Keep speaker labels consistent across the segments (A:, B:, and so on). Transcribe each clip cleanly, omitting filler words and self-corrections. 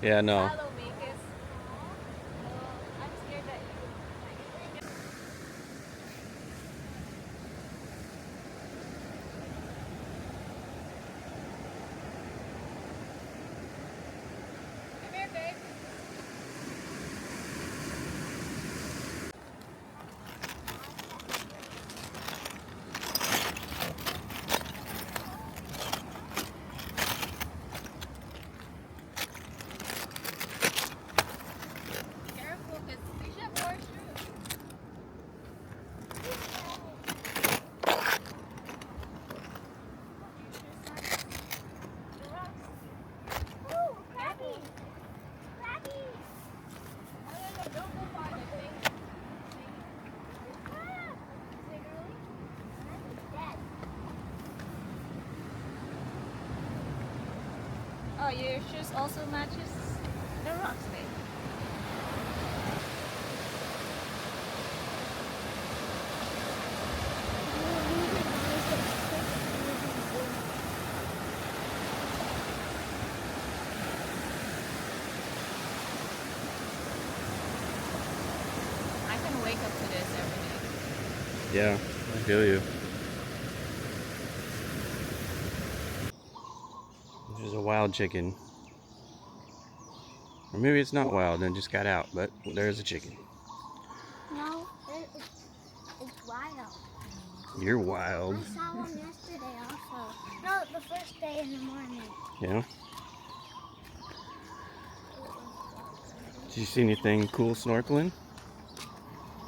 A: Yeah, no.
B: Follow me, 'cause I'm scared that you. Come here, babe. Careful, cause we should have more shoes. The rocks. Ooh, crabby. Crabby. No, no, no, don't go farther. Ah! Is it really? Dead. Oh, your shoes also matches the rocks, babe. I can wake up to this every day.
A: Yeah, I feel you. There's a wild chicken. Or maybe it's not wild and just got out, but there's a chicken.
C: No, it's wild.
A: You're wild.
C: I saw one yesterday also. No, the first day in the morning.
A: Yeah? Did you see anything cool snorkeling?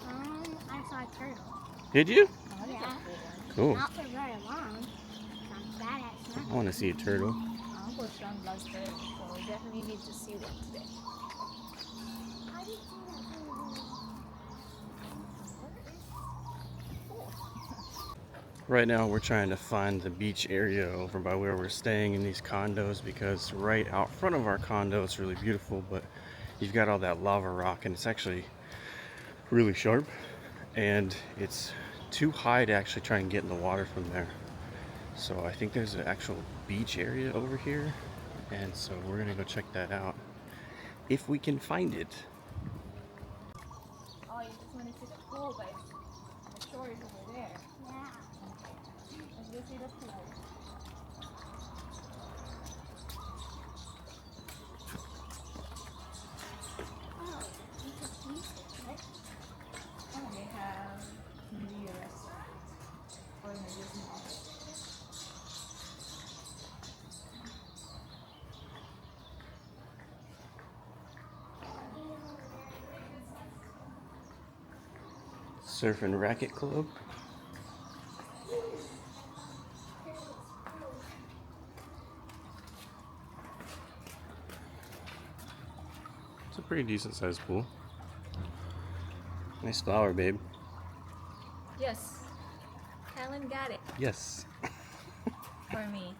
C: I saw a turtle.
A: Did you?
B: Oh, that's
C: Yeah.
B: a cool one.
A: Cool.
C: Not for very long. I'm bad at
A: I
C: snorkeling.
A: want to see a turtle.
B: My Uncle Sean loves it, so we definitely need to see one today.
C: I didn't see that.
A: Right now we're trying to find the beach area over by where we're staying in these condos, because right out front of our condo it's really beautiful, but you've got all that lava rock and it's actually really sharp, and it's too high to actually try and get in the water from there. So I think there's an actual beach area over here, and so we're gonna go check that out if we can find it.
B: Oh, you just want to see the pool, but the shore is over there.
C: Yeah.
B: Let's go see the pool.
C: Oh, it's a piece of it.
B: Oh, they have maybe a restaurant or maybe a small.
A: Surf and Racket Club. It's a pretty decent sized pool. Nice flower, babe.
B: Yes, Helen got it
A: Yes.
B: for me.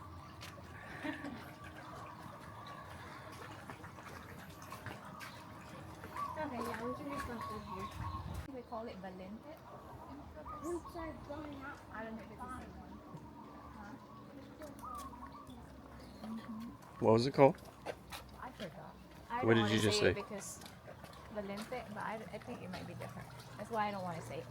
C: Okay, yeah, we can just go through here.
B: They call it Valente.
C: Once I'm going out,
B: I don't know if it's the same one.
A: What was it called?
B: I forgot. I
A: What
B: don't
A: did
B: want
A: you
B: to
A: just
B: say
A: say?
B: it because Valente, but I think it might be different. That's why I don't want to say it.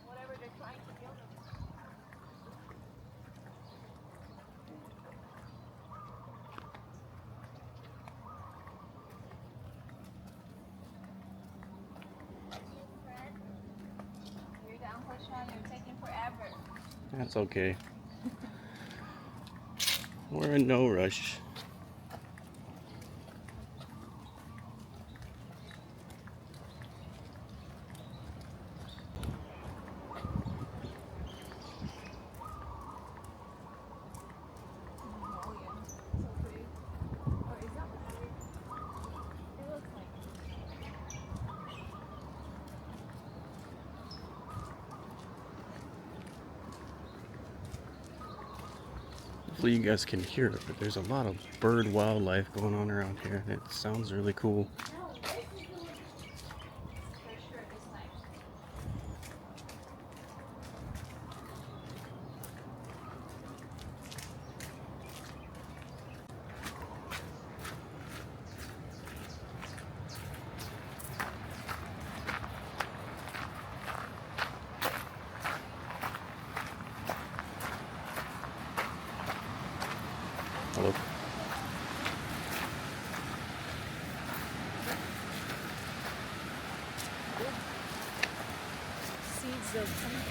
B: Whatever they're trying to kill them. You're down for Sean. You're taking forever.
A: That's okay. We're in no rush.
B: Oh yeah, so pretty. Or is that what it is? It looks like.
A: Hopefully you guys can hear it, but there's a lot of bird wildlife going on around here, and it sounds really cool. look.
B: Seeds of something.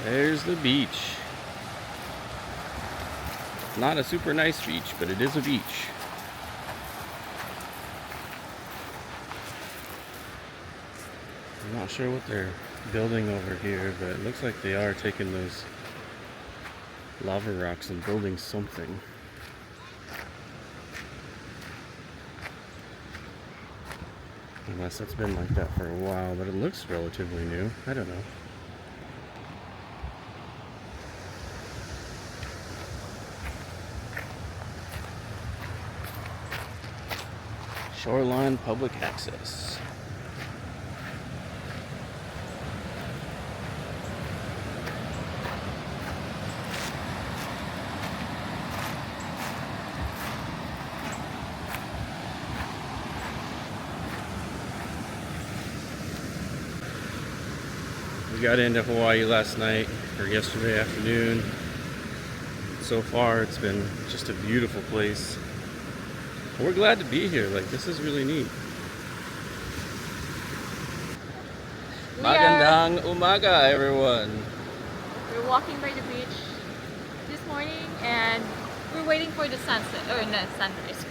A: There's the beach. Not a super nice beach, but it is a beach. I'm not sure what they're building over here, but it looks like they are taking those lava rocks and building something. Unless it's been like that for a while, but it looks relatively new. I don't know. Shoreline public access. We got into Hawaii last night, or yesterday afternoon. So far, it's been just a beautiful place. We're glad to be here. Like, this is really neat. Magandang umaga, everyone.
B: We're walking by the beach this morning and we're waiting for the sunset, or no, sunrise.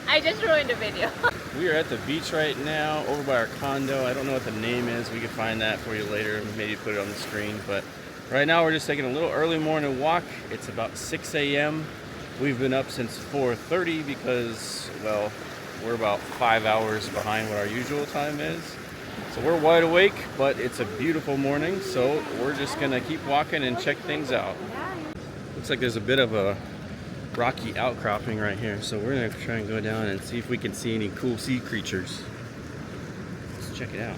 B: I just ruined the video.
A: We are at the beach right now, over by our condo. I don't know what the name is. We can find that for you later. Maybe put it on the screen. But right now, we're just taking a little early morning walk. It's about 6 a.m. We've been up since 4:30 because, well, we're about 5 hours behind what our usual time is. So we're wide awake, but it's a beautiful morning. So we're just gonna keep walking and check things out. Looks like there's a bit of a rocky outcropping right here, so we're gonna try and go down and see if we can see any cool sea creatures. Let's check it out.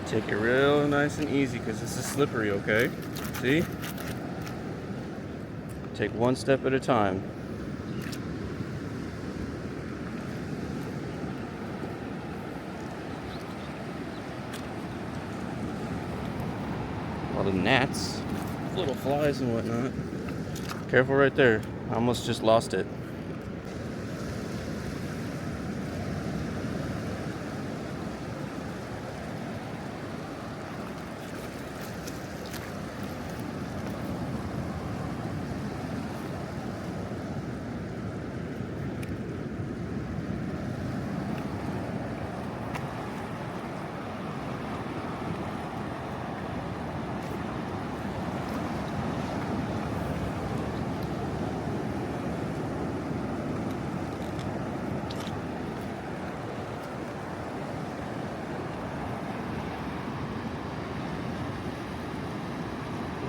A: Take it real nice and easy because this is slippery, okay? See? Take one step at a time. A lot of gnats, little flies and whatnot. Careful right there. I almost just lost it.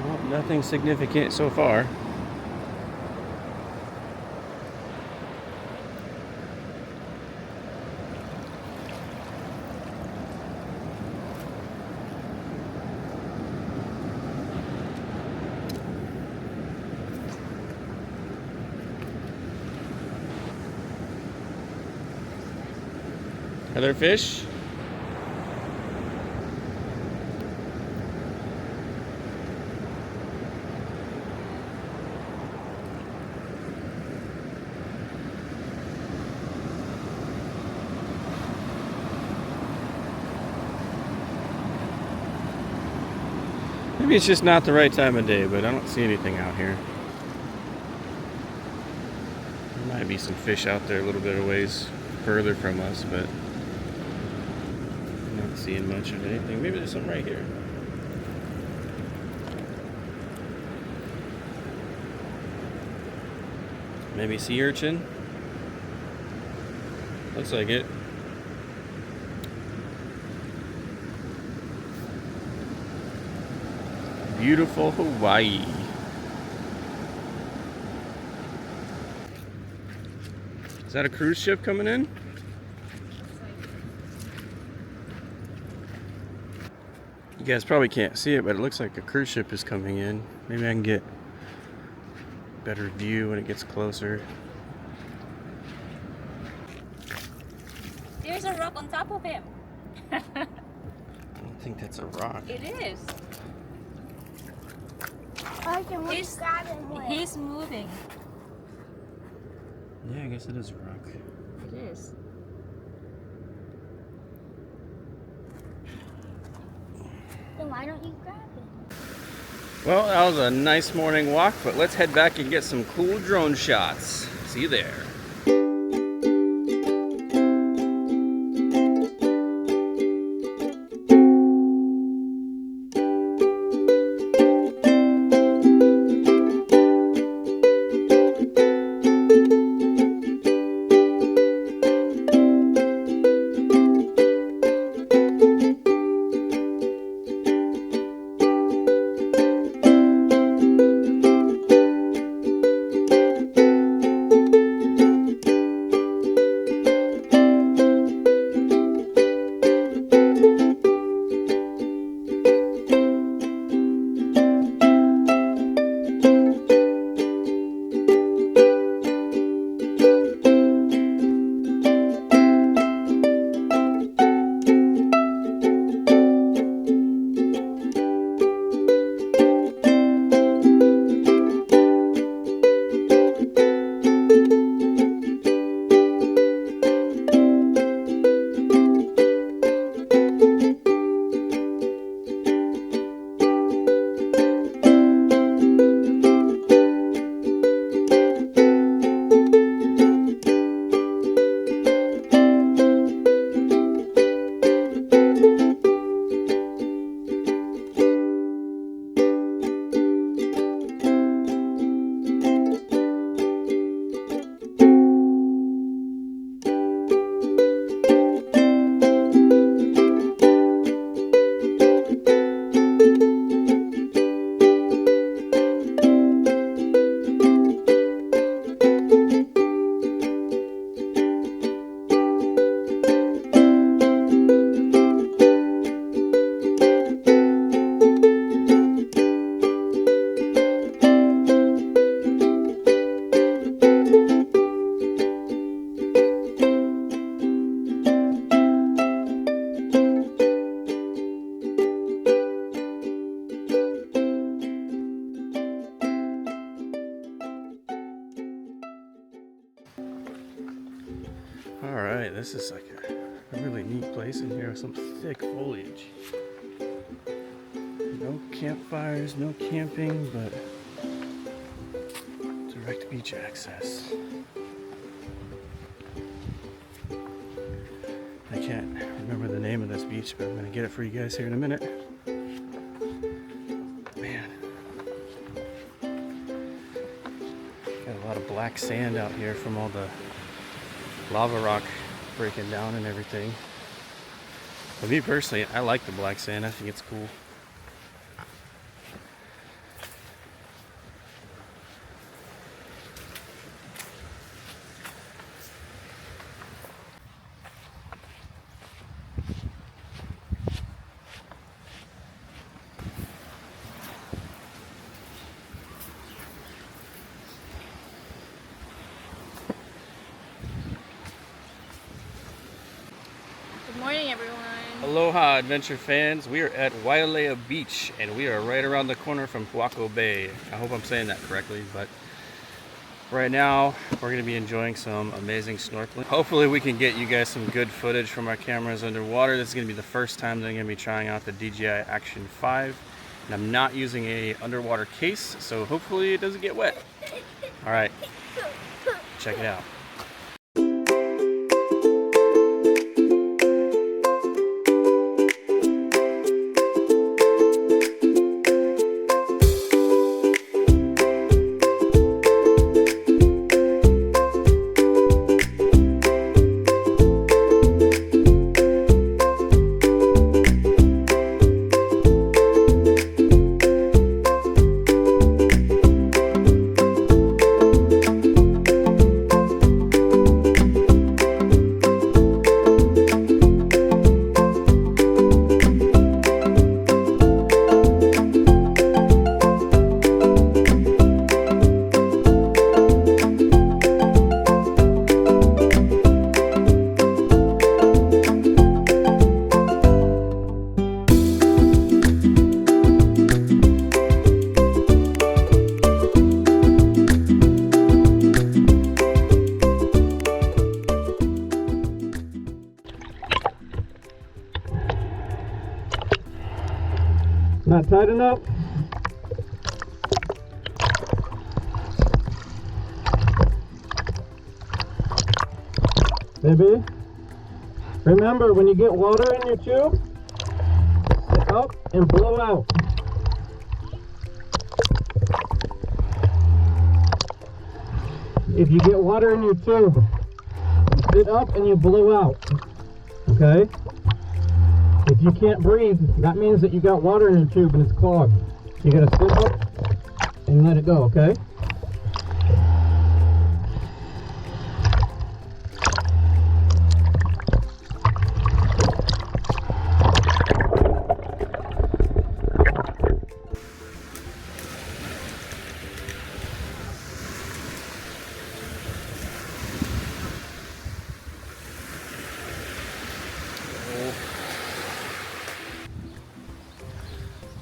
A: Well, nothing significant so far. Are there fish? Maybe it's just not the right time of day, but I don't see anything out here. There might be some fish out there a little bit of ways further from us, but I'm not seeing much of anything. Maybe there's some right here. Maybe sea urchin? Looks like it. Beautiful Hawaii. Is that a cruise ship coming in? You guys probably can't see it, but it looks like a cruise ship is coming in. Maybe I can get a better view when it gets closer.
B: There's a rock on top of him.
A: I don't think that's a rock.
B: It is.
C: Okay,
B: He's-
C: grab him with?
B: He's moving.
A: Yeah, I guess it is a rock.
B: It is.
C: Then why don't you grab him?
A: Well, that was a nice morning walk, but let's head back and get some cool drone shots. See you there. Alright, this is like a really neat place in here with some thick foliage. No campfires, no camping, but direct beach access. I can't remember the name of this beach, but I'm going to get it for you guys here in a minute. Man. Got a lot of black sand out here from all the lava rock breaking down and everything. But me personally, I like the black sand. I think it's cool.
B: Good morning, everyone.
A: Aloha, adventure fans. We are at Wailea Beach, and we are right around the corner from Huaco Bay. I hope I'm saying that correctly, but right now we're going to be enjoying some amazing snorkeling. Hopefully we can get you guys some good footage from our cameras underwater. This is going to be the first time that I'm going to be trying out the DJI Action 5, and I'm not using a underwater case, so hopefully it doesn't get wet. All right, check it out. Not tight enough? Baby, remember when you get water in your tube, sit up and blow out. If you get water in your tube, you sit up and you blow out. Okay? If you can't breathe, that means that you got water in your tube and it's clogged. You gotta sit up and let it go, okay?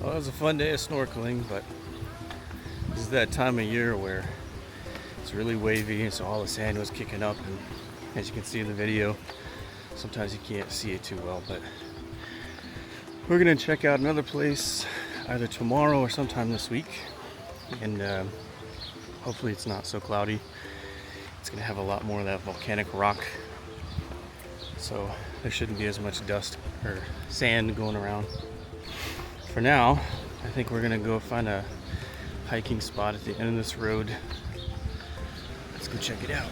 A: Well, it was a fun day of snorkeling, but this is that time of year where it's really wavy, and so all the sand was kicking up, and as you can see in the video, sometimes you can't see it too well, but we're gonna check out another place either tomorrow or sometime this week, and hopefully it's not so cloudy. It's gonna have a lot more of that volcanic rock, so there shouldn't be as much dust or sand going around. For now, I think we're gonna go find a hiking spot at the end of this road. Let's go check it out.